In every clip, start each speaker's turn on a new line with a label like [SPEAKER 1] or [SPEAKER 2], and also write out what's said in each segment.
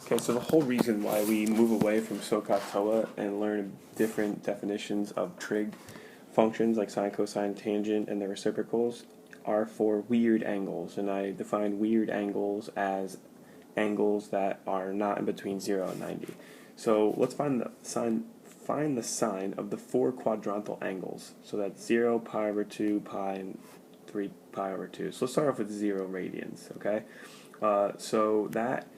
[SPEAKER 1] Okay, so the whole reason why we move away from SOHCAHTOA and learn different definitions of trig functions like sine, cosine, tangent, and their reciprocals are for weird angles. And I define weird angles as angles that are not in between 0 and 90. So let's find the sine of the four quadrantal angles. So that's 0, pi over 2, pi, and 3 pi over 2. So let's start off with 0 radians, okay? So that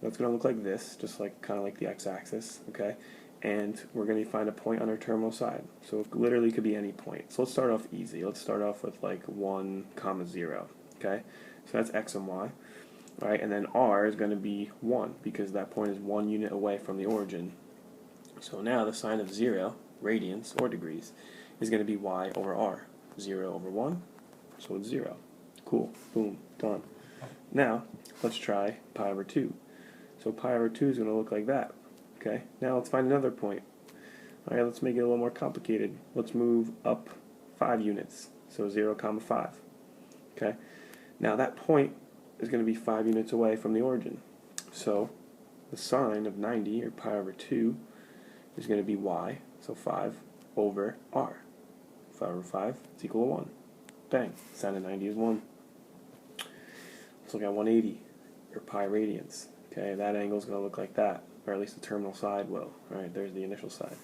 [SPEAKER 1] that's going to look like this, just like kind of like the x-axis, okay? And we're going to find a point on our terminal side. So it literally could be any point. So let's start off easy. Let's start off with like 1, 0, okay? So that's x and y, all right? And then r is going to be 1 because that point is 1 unit away from the origin. So now the sine of 0, radians or degrees, is going to be y over r. 0 over 1, so it's 0. Cool. Boom. Done. Now, let's try pi over 2. So pi over 2 is going to look like that. Okay, now let's find another point. Alright, let's make it a little more complicated. Let's move up 5 units. So 0, 5. Okay, now that point is going to be 5 units away from the origin. So the sine of 90, or pi over 2, is going to be y, so 5 over r. 5 over 5 is equal to 1. Bang, sine of 90 is 1. Let's look at 180, or pi radians. Okay, that angle is going to look like that, or at least the terminal side will. Alright, there's the initial side.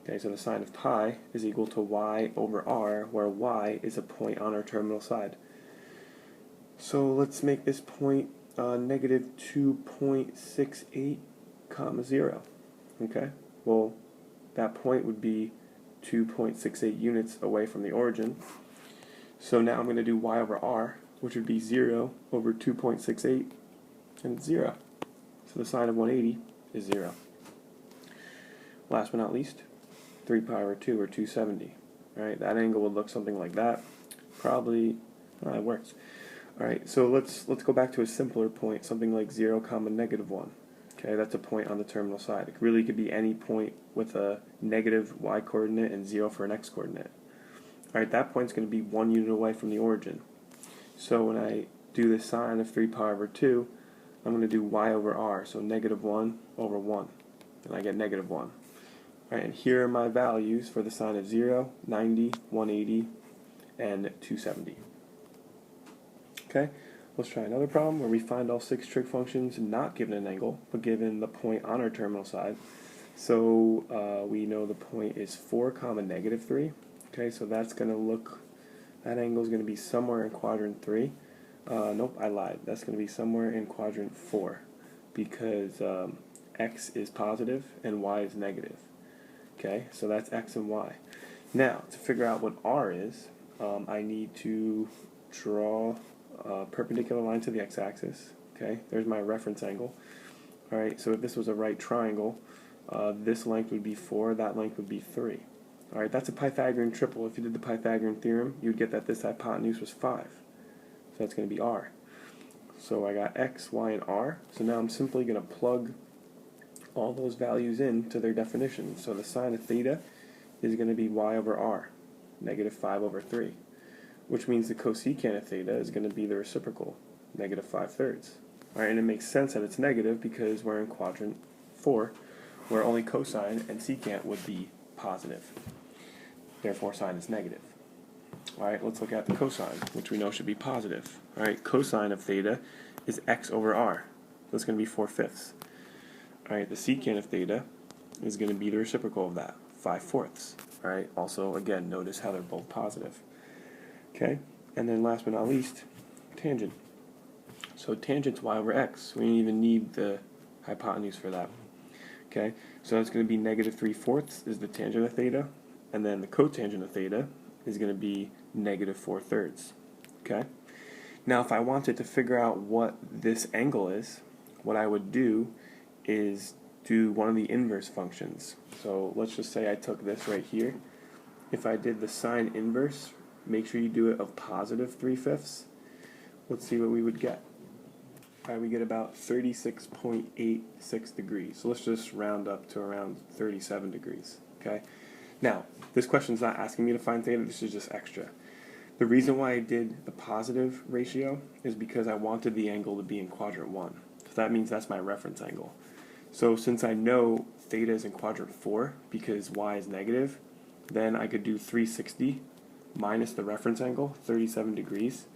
[SPEAKER 1] Okay, so the sine of pi is equal to y over r, where y is a point on our terminal side. So let's make this point negative 2.68, 0. Okay, well, that point would be 2.68 units away from the origin. So now I'm going to do y over r, which would be 0 over 2.68, and it's 0. So the sine of 180 is 0. Last but not least, 3 pi over 2, or 270. Alright, that angle would look something like that. Probably, it works. Alright, so let's go back to a simpler point, something like 0, negative 1. Okay, that's a point on the terminal side. It really could be any point with a negative y coordinate and 0 for an x coordinate. Alright, that point's going to be 1 unit away from the origin. So when I do the sine of 3 pi over 2, I'm going to do y over r, so negative 1 over 1, and I get negative 1. Alright, and here are my values for the sine of 0, 90, 180, and 270. Okay, let's try another problem where we find all 6 trig functions not given an angle, but given the point on our terminal side. So we know the point is 4, negative 3. Okay, so that's going to look, that angle is going to be somewhere in quadrant 3. Nope, I lied. That's going to be somewhere in quadrant 4 because x is positive and y is negative. Okay, so that's x and y. Now, to figure out what r is, I need to draw a perpendicular line to the x-axis. Okay, there's my reference angle. Alright, so if this was a right triangle, this length would be 4, that length would be 3. Alright, that's a Pythagorean triple. If you did the Pythagorean theorem, you'd get that this hypotenuse was 5. So that's going to be r. So I got x, y, and r. So now I'm simply going to plug all those values in to their definition. So the sine of theta is going to be y over r, negative 5 over 3. Which means the cosecant of theta is going to be the reciprocal, negative 5/3. Alright, and it makes sense that it's negative because we're in quadrant 4, where only cosine and secant would be positive. Therefore, sine is negative. Alright, let's look at the cosine, which we know should be positive. Alright, cosine of theta is x over r. So it's going to be 4/5. Alright, the secant of theta is going to be the reciprocal of that, 5/4. Alright, also, again, notice how they're both positive. Okay, and then last but not least, tangent. So tangent's y over x. We don't even need the hypotenuse for that. Okay, so that's going to be negative 3/4 is the tangent of theta, and then the cotangent of theta is going to be negative 4/3. Okay, now if I wanted to figure out what this angle is, what I would do is do one of the inverse functions. So let's just say I took this right here. If I did the sine inverse, make sure you do it of positive 3/5. Let's see what we would get. Alright, we get about 36.86 degrees. So let's just round up to around 37 degrees. Okay. Now, this question is not asking me to find theta, this is just extra. The reason why I did the positive ratio is because I wanted the angle to be in quadrant 1. So that means that's my reference angle. So since I know theta is in quadrant 4 because y is negative, then I could do 360 minus the reference angle, 37 degrees,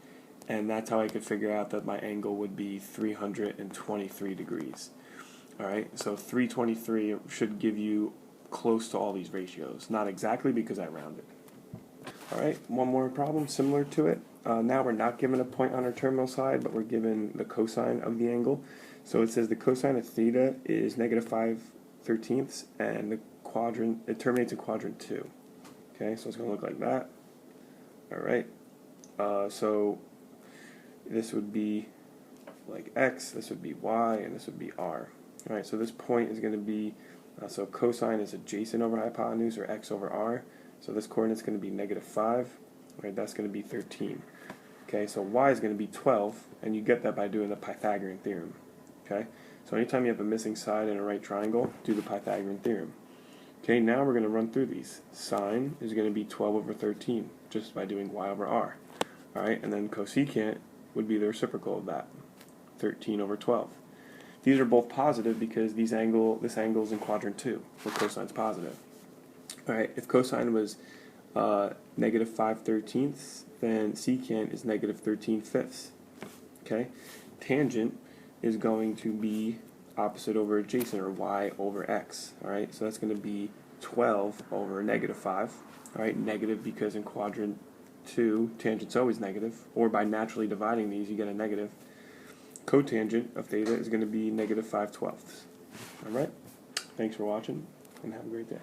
[SPEAKER 1] and that's how I could figure out that my angle would be 323 degrees. Alright, so 323 should give you close to all these ratios. Not exactly because I rounded. Alright, one more problem similar to it. Now we're not given a point on our terminal side, but we're given the cosine of the angle. So it says the cosine of theta is negative 5/13, and the quadrant, it terminates in quadrant 2. Okay, so it's going to look like that. Alright, so this would be like x, this would be y, and this would be r. Alright, so this point is going to be, so cosine is adjacent over hypotenuse, or x over r. So this coordinate is going to be negative 5. Right, that's going to be 13. Okay, so y is going to be 12, and you get that by doing the Pythagorean theorem. Okay, so anytime you have a missing side in a right triangle, do the Pythagorean theorem. Okay, now we're going to run through these. Sine is going to be 12 over 13, just by doing y over r. Alright, and then cosecant would be the reciprocal of that, 13 over 12. These are both positive because this angle is in quadrant 2, where cosine's positive. Alright, if cosine was negative 5/13, then secant is negative 13/5. Okay, tangent is going to be opposite over adjacent, or y over x. Alright, so that's going to be 12 over negative 5. Alright, negative because in quadrant 2, tangent's always negative, or by naturally dividing these, you get a negative. Cotangent of theta is going to be negative 5/12. Alright, thanks for watching, and have a great day.